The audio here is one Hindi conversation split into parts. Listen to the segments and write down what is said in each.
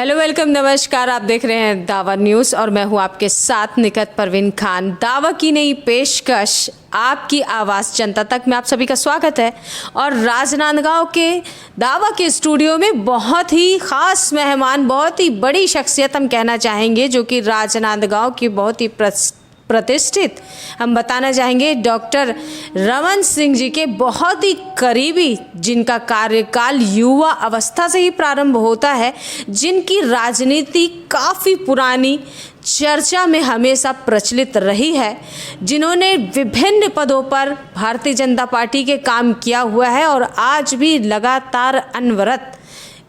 हेलो, वेलकम, नमस्कार। आप देख रहे हैं दावा न्यूज़ और मैं हूं आपके साथ निकत परवीन खान। दावा की नई पेशकश, आपकी आवाज़ जनता तक में आप सभी का स्वागत है। और राजनांदगांव के दावा के स्टूडियो में बहुत ही ख़ास मेहमान, बहुत ही बड़ी शख्सियत हम कहना चाहेंगे, जो कि राजनांदगांव की बहुत ही प्रतिष्ठित, हम बताना चाहेंगे, डॉक्टर रमन सिंह जी के बहुत ही करीबी, जिनका कार्यकाल युवा अवस्था से ही प्रारंभ होता है, जिनकी राजनीति काफ़ी पुरानी चर्चा में हमेशा प्रचलित रही है, जिन्होंने विभिन्न पदों पर भारतीय जनता पार्टी के काम किया हुआ है और आज भी लगातार अनवरत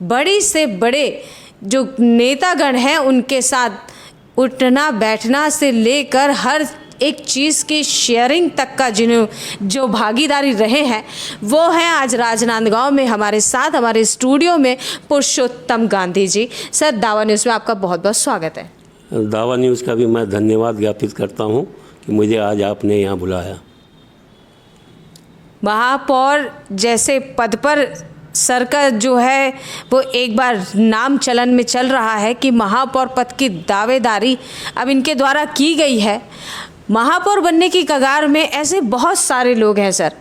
बड़ी से बड़े जो नेतागण हैं उनके साथ उठना बैठना से लेकर हर एक चीज़ की शेयरिंग तक का जो भागीदारी रहे हैं, वो हैं आज राजनांदगांव में हमारे साथ, हमारे स्टूडियो में पुरुषोत्तम गांधी जी। सर, दावा न्यूज़ में आपका बहुत बहुत स्वागत है। दावा न्यूज़ का भी मैं धन्यवाद ज्ञापित करता हूं कि मुझे आज आपने यहाँ बुलाया। महापौर जैसे पद पर सर का जो है वो एक बार नाम चलन में चल रहा है कि महापौर पद की दावेदारी अब इनके द्वारा की गई है। महापौर बनने की कगार में ऐसे बहुत सारे लोग हैं। सर,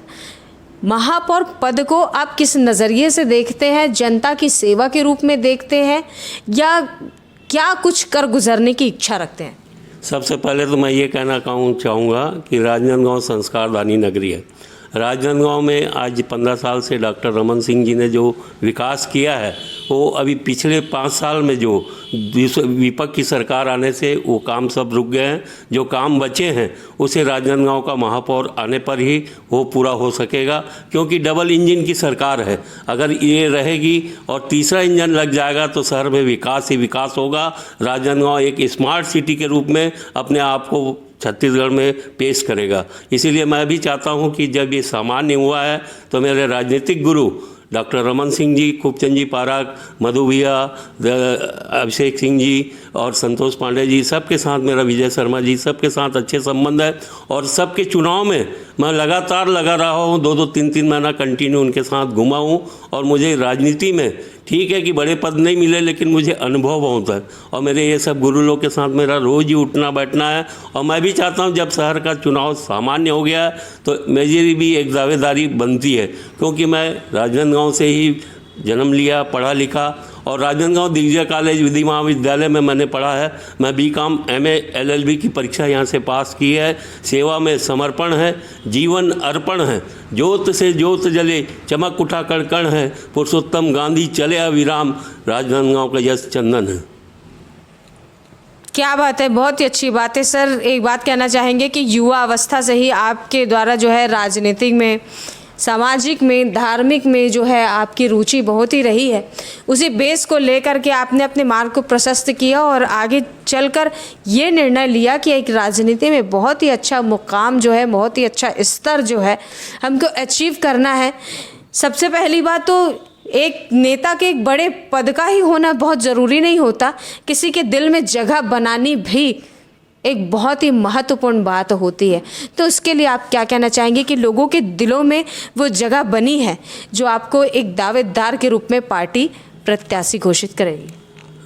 महापौर पद को आप किस नज़रिए से देखते हैं? जनता की सेवा के रूप में देखते हैं या क्या कुछ कर गुजरने की इच्छा रखते हैं? सबसे पहले तो मैं ये कहना चाहूँगा कि राजनांदगांव संस्कारदानी नगरी है। राजनांदगांव में आज 15 साल से डॉक्टर रमन सिंह जी ने जो विकास किया है, वो अभी पिछले 5 साल में जो विपक्ष की सरकार आने से वो काम सब रुक गए हैं। जो काम बचे हैं उसे राजनांदगांव का महापौर आने पर ही वो पूरा हो सकेगा, क्योंकि डबल इंजन की सरकार है। अगर ये रहेगी और तीसरा इंजन लग जाएगा तो शहर में विकास ही विकास होगा। राजनांदगांव एक स्मार्ट सिटी के रूप में अपने आप को छत्तीसगढ़ में पेश करेगा। इसीलिए मैं भी चाहता हूं कि जब ये सामान्य हुआ है तो मेरे राजनीतिक गुरु डॉक्टर रमन सिंह जी, खूबचंद जी पाराक, मधु भैया, अभिषेक सिंह जी और संतोष पांडे जी, सबके साथ मेरा विजय शर्मा जी, सबके साथ अच्छे संबंध है। और सबके चुनाव में मैं लगातार लगा रहा हूँ, 2-2, 3-3 महीना कंटिन्यू उनके साथ घुमा हूँ। और मुझे राजनीति में ठीक है कि बड़े पद नहीं मिले, लेकिन मुझे अनुभव बहुत है और मेरे ये सब गुरु लोग के साथ मेरा रोज़ ही उठना बैठना है। और मैं भी चाहता हूँ जब शहर का चुनाव सामान्य हो गया तो मेरी भी एक दावेदारी बनती है, क्योंकि मैं राजनांदगांव से ही जन्म लिया, पढ़ा लिखा और राजनांदगांव दिग्विजय कॉलेज विधि महाविद्यालय में मैंने पढ़ा है। मैं BCom MA LLB की परीक्षा यहाँ से पास की है। सेवा में समर्पण है, जीवन अर्पण है, ज्योत से ज्योत जले, चमक उठा कण कण है, पुरुषोत्तम गांधी चले अविराम, राजनांदगांव का यश चंदन है। क्या बात है, बहुत ही अच्छी बात है। सर, एक बात कहना चाहेंगे कि युवा अवस्था से ही आपके द्वारा जो है राजनीतिक में, सामाजिक में, धार्मिक में जो है आपकी रुचि बहुत ही रही है। उसी बेस को लेकर के आपने अपने मार्ग को प्रशस्त किया और आगे चलकर ये निर्णय लिया कि एक राजनीति में बहुत ही अच्छा मुकाम जो है, बहुत ही अच्छा स्तर जो है हमको अचीव करना है। सबसे पहली बात तो एक नेता के एक बड़े पद का ही होना बहुत ज़रूरी नहीं होता, किसी के दिल में जगह बनानी भी एक बहुत ही महत्वपूर्ण बात होती है। तो उसके लिए आप क्या कहना चाहेंगे कि लोगों के दिलों में वो जगह बनी है जो आपको एक दावेदार के रूप में पार्टी प्रत्याशी घोषित करेगी?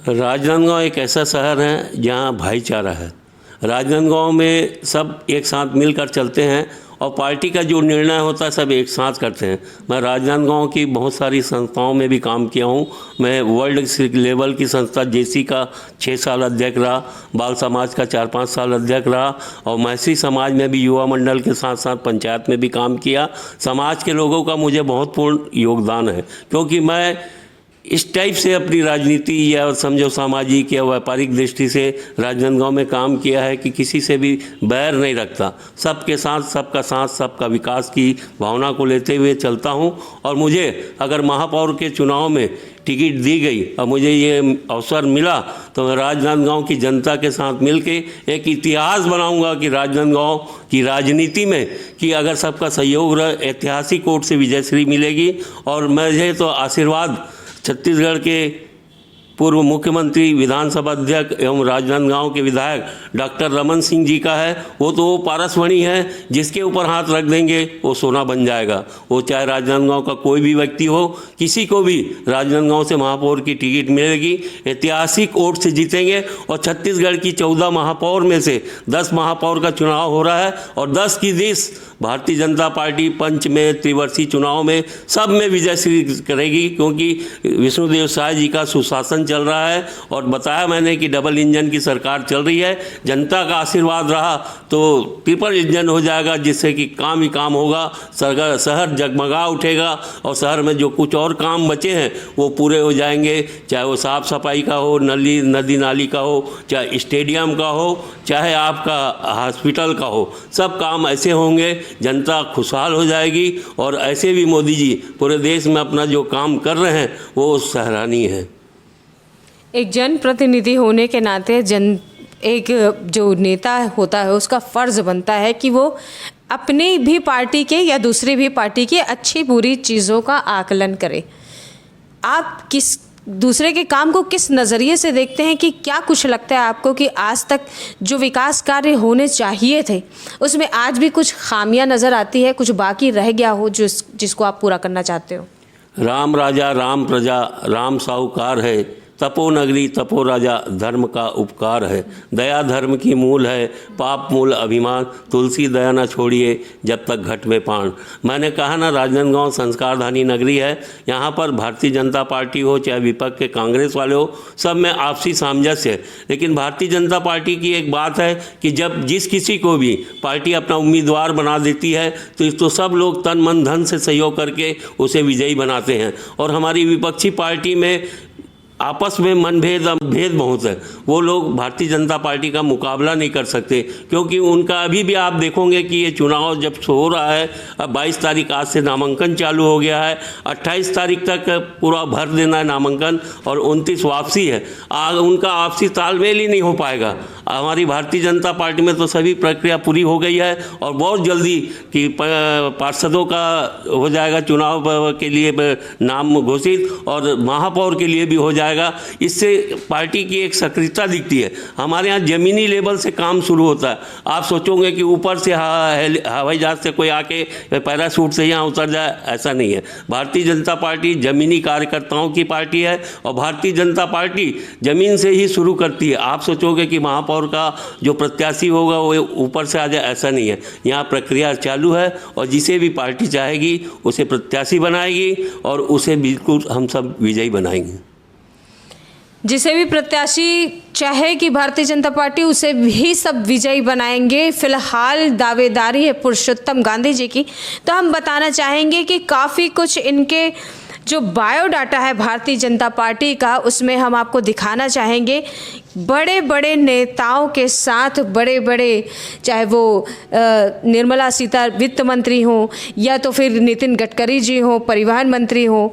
राजनांदगांव एक ऐसा शहर है जहाँ भाईचारा है। राजनांदगांव में सब एक साथ मिलकर चलते हैं और पार्टी का जो निर्णय होता है सब एक साथ करते हैं। मैं राजनांदगांव की बहुत सारी संस्थाओं में भी काम किया हूँ। मैं वर्ल्ड लेवल की संस्था JC का 6 साल अध्यक्ष रहा, बाल समाज का 4-5 साल अध्यक्ष रहा और मैसी समाज में भी युवा मंडल के साथ साथ पंचायत में भी काम किया। समाज के लोगों का मुझे बहुत पूर्ण योगदान है, क्योंकि मैं इस टाइप से अपनी राजनीति या समझो सामाजिक या व्यापारिक दृष्टि से राजनांदगांव में काम किया है कि किसी से भी बैर नहीं रखता, सबके साथ सबका साथ सबका विकास की भावना को लेते हुए चलता हूं। और मुझे अगर महापौर के चुनाव में टिकट दी गई और मुझे ये अवसर मिला तो मैं राजनांदगांव की जनता के साथ मिलके एक इतिहास बनाऊंगा कि राजनांदगांव की राजनीति में कि अगर सबका सहयोग रहे, ऐतिहासिक वोट से विजयश्री मिलेगी। और मुझे तो आशीर्वाद छत्तीसगढ़ के पूर्व मुख्यमंत्री, विधानसभा अध्यक्ष एवं राजनांदगांव के विधायक डॉक्टर रमन सिंह जी का है, वो तो वो पारसमणि है, जिसके ऊपर हाथ रख देंगे वो सोना बन जाएगा। वो चाहे राजनांदगांव का कोई भी व्यक्ति हो, किसी को भी राजनांदगांव से महापौर की टिकट मिलेगी, ऐतिहासिक वोट से जीतेंगे। और छत्तीसगढ़ की 14 महापौर में से 10 महापौर का चुनाव हो रहा है और 10 की 10 भारतीय जनता पार्टी पंच में, त्रिवर्षीय चुनाव में, सब में विजय श्री करेगी, क्योंकि विष्णुदेव साय जी का सुशासन चल रहा है। और बताया मैंने कि डबल इंजन की सरकार चल रही है, जनता का आशीर्वाद रहा तो ट्रिपल इंजन हो जाएगा, जिससे कि काम ही काम होगा, शहर जगमगा उठेगा और शहर में जो कुछ और काम बचे हैं वो पूरे हो जाएंगे। चाहे वो साफ सफाई का हो, नदी नाली का हो, चाहे स्टेडियम का हो, चाहे आपका हॉस्पिटल का हो, सब काम ऐसे होंगे, जनता खुशहाल हो जाएगी। और ऐसे भी मोदी जी पूरे देश में अपना जो काम कर रहे हैं वो सराहनीय है। एक जनप्रतिनिधि होने के नाते एक जो नेता होता है उसका फ़र्ज़ बनता है कि वो अपनी भी पार्टी के या दूसरी भी पार्टी की अच्छी बुरी चीज़ों का आकलन करे। आप किस दूसरे के काम को किस नज़रिए से देखते हैं, कि क्या कुछ लगता है आपको कि आज तक जो विकास कार्य होने चाहिए थे उसमें आज भी कुछ खामियां नज़र आती है, कुछ बाकी रह गया हो जिसको आप पूरा करना चाहते हो? राम राजा राम प्रजा राम साहूकार है, तपो नगरी तपो राजा धर्म का उपकार है। दया धर्म की मूल है, पाप मूल अभिमान, तुलसी दया न छोड़िए जब तक घट में पान। मैंने कहा ना, राजनांदगांव संस्कारधानी नगरी है। यहाँ पर भारतीय जनता पार्टी हो चाहे विपक्ष के कांग्रेस वाले हो, सब में आपसी सामंजस्य है। लेकिन भारतीय जनता पार्टी की एक बात है कि जब जिस किसी को भी पार्टी अपना उम्मीदवार बना देती है तो सब लोग तन मन धन से सहयोग करके उसे विजयी बनाते हैं। और हमारी विपक्षी पार्टी में आपस में भेद बहुत है। वो लोग भारतीय जनता पार्टी का मुकाबला नहीं कर सकते, क्योंकि उनका अभी भी आप देखोगे कि ये चुनाव जब हो रहा है, अब 22 तारीख आज से नामांकन चालू हो गया है, 28 तारीख तक पूरा भर देना है नामांकन और 29 वापसी है। उनका आपसी तालमेल ही नहीं हो पाएगा। हमारी भारतीय जनता पार्टी में तो सभी प्रक्रिया पूरी हो गई है और बहुत जल्दी कि पार्षदों का हो जाएगा चुनाव के लिए नाम घोषित, और महापौर के लिए भी हो जाएगा। इससे पार्टी की एक सक्रियता दिखती है। हमारे यहाँ जमीनी लेवल से काम शुरू होता है। आप सोचोगे कि ऊपर से हवाई जहाज से कोई आके पैराशूट से यहाँ उतर जाए, ऐसा नहीं है। भारतीय जनता पार्टी जमीनी कार्यकर्ताओं की पार्टी है और भारतीय जनता पार्टी जमीन से ही शुरू करती है। आप सोचोगे कि महापौर का जो प्रत्याशी होगा वो ऊपर से आ जाए, ऐसा नहीं है। यहाँ प्रक्रिया चालू है और जिसे भी पार्टी चाहेगी उसे प्रत्याशी बनाएगी और उसे बिल्कुल हम सब विजयी बनाएंगे। जिसे भी प्रत्याशी चाहे कि भारतीय जनता पार्टी, उसे भी सब विजयी बनाएंगे। फिलहाल दावेदारी है पुरुषोत्तम गांधी जी की, तो हम बताना चाहेंगे कि काफ़ी कुछ इनके जो बायोडाटा है भारतीय जनता पार्टी का, उसमें हम आपको दिखाना चाहेंगे बड़े बड़े नेताओं के साथ, बड़े बड़े चाहे वो निर्मला सीतारमण वित्त मंत्री हों या तो फिर नितिन गडकरी जी हों परिवहन मंत्री हों,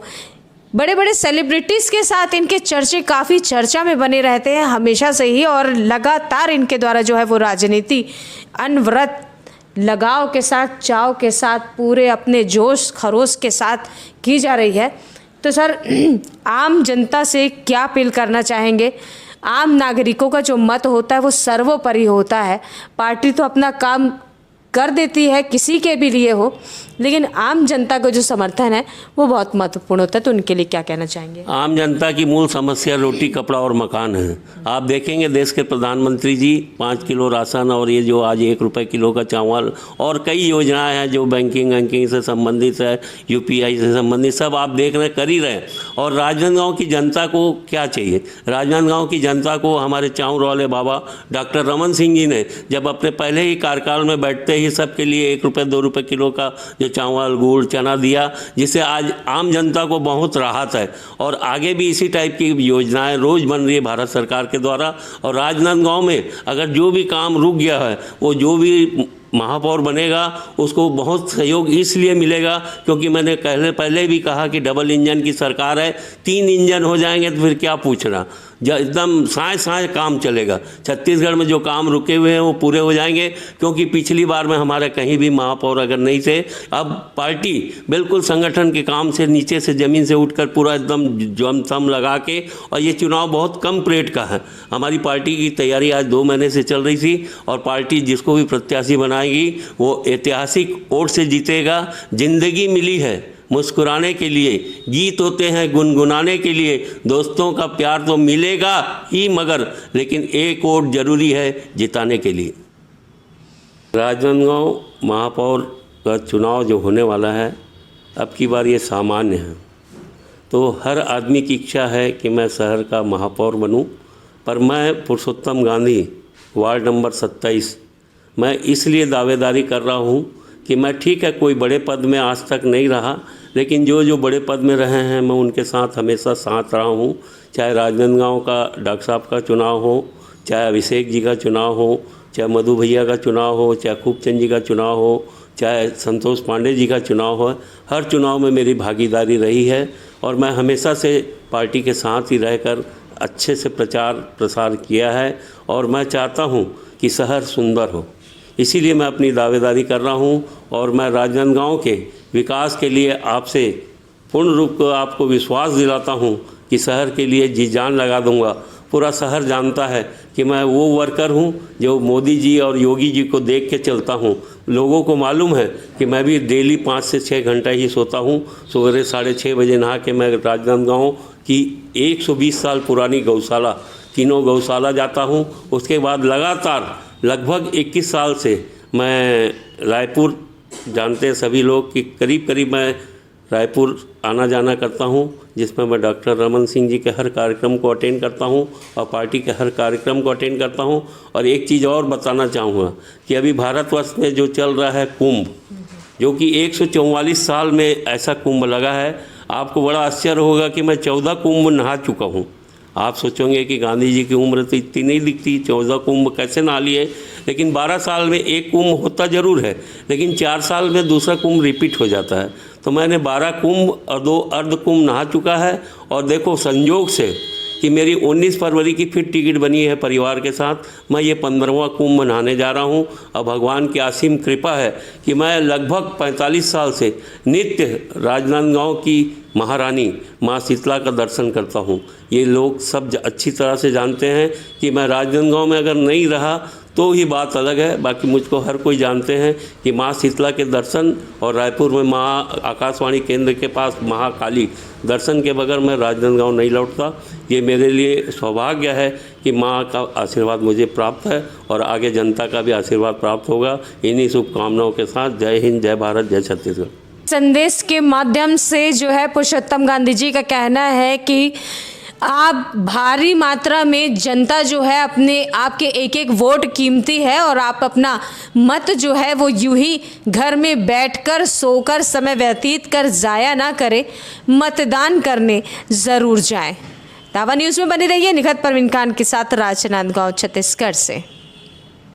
बड़े बड़े सेलिब्रिटीज़ के साथ इनके चर्चे काफ़ी चर्चा में बने रहते हैं हमेशा से ही। और लगातार इनके द्वारा जो है वो राजनीति अनवरत लगाव के साथ, चाव के साथ, पूरे अपने जोश खरोश के साथ की जा रही है। तो सर, आम जनता से क्या अपील करना चाहेंगे? आम नागरिकों का जो मत होता है वो सर्वोपरि होता है। पार्टी तो अपना काम कर देती है किसी के भी लिए हो, लेकिन आम जनता को जो समर्थन है वो बहुत महत्वपूर्ण होता है। तो उनके लिए क्या कहना चाहेंगे? आम जनता की मूल समस्या रोटी कपड़ा और मकान है। आप देखेंगे देश के प्रधानमंत्री जी 5 किलो राशन और ये जो आज 1 रुपये किलो का चावल और कई योजनाएं हैं जो बैंकिंग से संबंधित है, UPI से संबंधित, सब आप देख रहे कर ही रहे हैं। और राजनांदगांव की जनता को क्या चाहिए? राजनांदगांव की जनता को हमारे चाँव वाले बाबा डॉक्टर रमन सिंह जी ने जब अपने पहले ही कार्यकाल में बैठते ही सबके लिए 1 रुपये 2 रुपये किलो का जो चावल गुड़ चना दिया, जिससे आज आम जनता को बहुत राहत है। और आगे भी इसी टाइप की योजनाएं रोज़ बन रही है भारत सरकार के द्वारा। और राजनांदगांव में अगर जो भी काम रुक गया है, वो जो भी महापौर बनेगा उसको बहुत सहयोग इसलिए मिलेगा क्योंकि मैंने पहले भी कहा कि डबल इंजन की सरकार है, 3 इंजन हो जाएंगे तो फिर क्या पूछना, एकदम साए काम चलेगा। छत्तीसगढ़ में जो काम रुके हुए हैं वो पूरे हो जाएंगे, क्योंकि पिछली बार में हमारे कहीं भी महापौर अगर नहीं थे, अब पार्टी बिल्कुल संगठन के काम से नीचे से ज़मीन से उठकर पूरा एकदम जम थम लगा के, और ये चुनाव बहुत कम पीरियड का है। हमारी पार्टी की तैयारी आज 2 महीने से चल रही थी, और पार्टी जिसको भी प्रत्याशी बनाएगी वो ऐतिहासिक वोट से जीतेगा। जिंदगी मिली है मुस्कुराने के लिए, गीत होते हैं गुनगुनाने के लिए, दोस्तों का प्यार तो मिलेगा ही मगर, लेकिन एक वोट जरूरी है जिताने के लिए। राजनांदगांव महापौर का चुनाव जो होने वाला है, अब की बार ये सामान्य है, तो हर आदमी की इच्छा है कि मैं शहर का महापौर बनूं, पर मैं पुरुषोत्तम गांधी वार्ड नंबर 27 मैं इसलिए दावेदारी कर रहा हूं कि मैं ठीक है कोई बड़े पद में आज तक नहीं रहा, लेकिन जो बड़े पद में रहे हैं मैं उनके साथ हमेशा साथ रहा हूँ। चाहे राजनांदगांव का डॉक्टर साहब का चुनाव हो, चाहे अभिषेक जी का चुनाव हो, चाहे मधु भैया का चुनाव हो, चाहे खूबचंद जी का चुनाव हो, चाहे संतोष पांडे जी का चुनाव हो, हर चुनाव में मेरी भागीदारी रही है, और मैं हमेशा से पार्टी के साथ ही रहकर अच्छे से प्रचार प्रसार किया है, और मैं चाहता हूँ कि शहर सुंदर हो, इसीलिए मैं अपनी दावेदारी कर रहा हूँ। और मैं राजनांदगांव के विकास के लिए आपसे पूर्ण रूप को आपको विश्वास दिलाता हूँ कि शहर के लिए जी जान लगा दूंगा। पूरा शहर जानता है कि मैं वो वर्कर हूँ जो मोदी जी और योगी जी को देख के चलता हूँ। लोगों को मालूम है कि मैं भी डेली 5 से 6 घंटा ही सोता हूँ। सवेरे 6:30 बजे नहा के मैं राजनांदगांव की 120 साल पुरानी गौशाला, तीनों गौशाला जाता हूँ। उसके बाद लगातार लगभग 21 साल से मैं रायपुर, जानते हैं सभी लोग कि करीब मैं रायपुर आना जाना करता हूं, जिसमें मैं डॉक्टर रमन सिंह जी के हर कार्यक्रम को अटेंड करता हूं और पार्टी के हर कार्यक्रम को अटेंड करता हूं। और एक चीज़ और बताना चाहूँगा कि अभी भारतवर्ष में जो चल रहा है कुंभ, जो कि 144 साल में ऐसा कुंभ लगा है, आपको बड़ा आश्चर्य होगा कि मैं 14 कुंभ नहा चुका हूँ। आप सोचोगे कि गांधी जी की उम्र तो इतनी नहीं दिखती, 14 कुंभ कैसे नहा लिए, लेकिन 12 साल में एक कुंभ होता ज़रूर है, लेकिन 4 साल में दूसरा कुंभ रिपीट हो जाता है। तो मैंने 12 कुंभ और 2 अर्ध कुंभ नहा चुका है। और देखो संयोग से कि मेरी 19 फरवरी की फिर टिकट बनी है परिवार के साथ, मैं ये 15वां कुंभ नहाने जा रहा हूँ। और भगवान की असीम कृपा है कि मैं लगभग 45 साल से नित्य राजनांदगांव की महारानी माँ शीतला का दर्शन करता हूँ। ये लोग सब अच्छी तरह से जानते हैं कि मैं राजनांदगांव में अगर नहीं रहा तो ही बात अलग है, बाकी मुझको हर कोई जानते हैं कि माँ शीतला के दर्शन और रायपुर में माँ आकाशवाणी केंद्र के पास महाकाली दर्शन के बगैर मैं राजनांदगांव नहीं लौटता। ये मेरे लिए सौभाग्य है कि माँ का आशीर्वाद मुझे प्राप्त है और आगे जनता का भी आशीर्वाद प्राप्त होगा। इन्हीं शुभकामनाओं के साथ जय हिंद, जय भारत, जय छत्तीसगढ़। संदेश के माध्यम से जो है पुरुषोत्तम गांधी जी का कहना है कि आप भारी मात्रा में जनता जो है अपने आपके एक एक वोट कीमती है, और आप अपना मत जो है वो यूं ही घर में बैठकर सोकर समय व्यतीत कर ज़ाया ना करें, मतदान करने ज़रूर जाएं। दावा न्यूज़ में बने रहिए। निखत परवीन खान के साथ, राजनांदगांव छत्तीसगढ़ से।